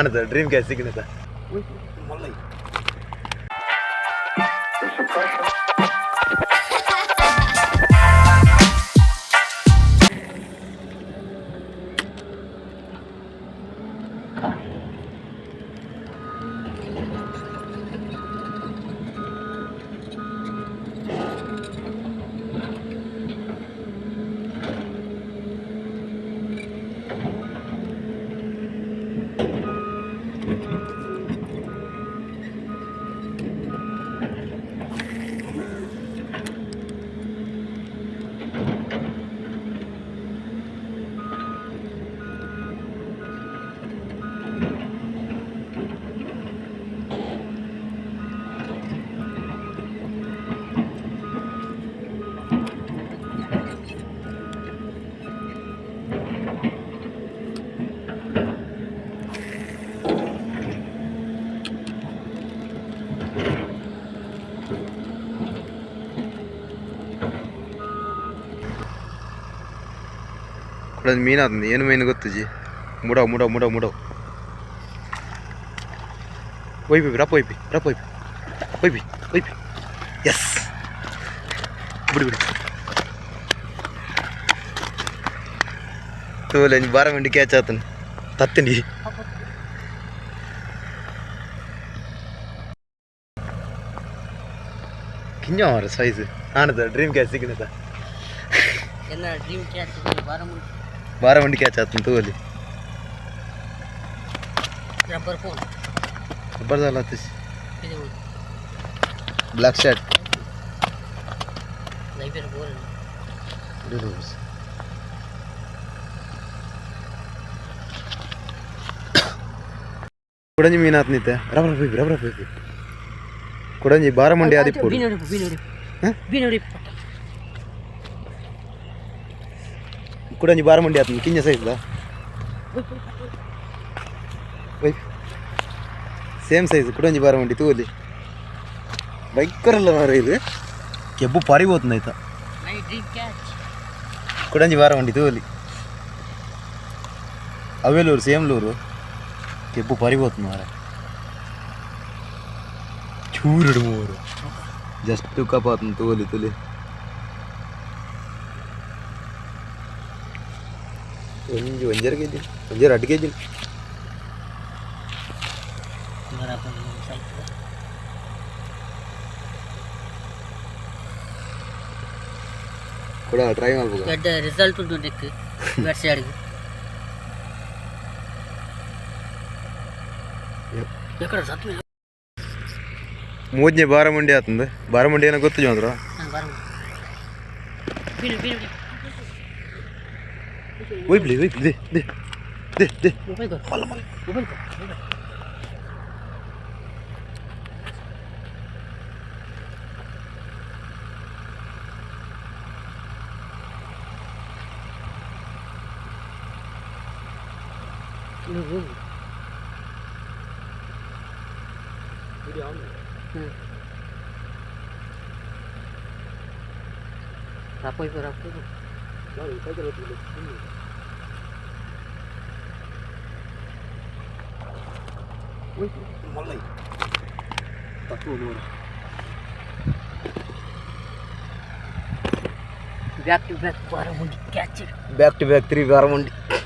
the dream catch signature. ಮೀನು ಆದ ಏನು ಮೀನು ಗೊತ್ತಜ್ಜಿ ಮುಡವ್ ಮುಡವ್ ಮುಡವ್ ಮುಡವ್ ಒಯ್ಬಿ ರಪ್ಪ ಒಯ್ಬಿ ರಪ್ಪ ಒಯ್ಬಿ ಒಯ್ಬಿ ಒಯ್ಬಿ ಎಸ್ ಬಿಡಿ ಬಿಡಿ ತೋಲೆ ಬಾರಮಂಡಿ ಕ್ಯಾಚ್ ಆತನ ತತ್ತಂಡಿ ಕಿಂಜ ಮಾರ ಸೈಜ್ ಆನದ ಡ್ರೀಮ್ ಕ್ಯಾಚ್ ಸಿಗ್ನದ ಎಲ್ಲ ಡ್ರೀಮ್ ಕ್ಯಾಚ್ बारामुंडी क्या चाहते हैं तो बोली रबर फोन रबर झाला तुझ ब्लॅक शर्ट नाही फिर बोल डुलूस कुडांजी मीनात नाही त्या रबर पेपी कुडांजी बारामुंडी आधी पोड बिनोडी कुडांजी बारामुंडी आत किंजा साईज दा ಸೇಮ್ ಸೈಜ್ ಕುಡಂಜಿ ಬಾರಮಂಡಿ ತೂಲಿ ಭಯಂಕರಲ್ಲ ಮಾರ ಇದು ಕೆಬ್ಬು ಪಾರಿಬೋತು ಆಯ್ತಾ ಕುಡಂಜಿ ಬಾರಮಂಡಿ ತೂಲಿ ಅವೇಲೂರು ಸೇಮ್ಲೂರು ಕೆಬ್ಬು ಪಾರಿಬೋತು ಮಾರ ಚೂರಿಡು ಮೂರು ಜಸ್ಟ್ ಕಪಾತು ತೂಲಿ ತುಲಿ ಒಂಜರ ಕೆಜಿ ಒಂಜರ 2 ಕೆಜಿ ಕೂಡ ಟ್ರೈ ಮಾಡಬೇಕು ಎಡ್ ರಿಸಲ್ಟ್ ಉಂಟು ನೆಕ್ ಬ್ಯಾಟ್ ಸೈಡ್ ಗೆ ಎಕಡ ಸತ್ತು ಮೂಜನೆ ಬಾರಮಂಡಿ ಆತಂದ ಬಾರಮಂಡಿ ಏನೋ ಗೊತ್ತು ಜೋಂದ್ರ ಬಿನು ಓಯ್ please they mobile rapoy back to back Barramundi catch it. Back to back 3 Barramundi.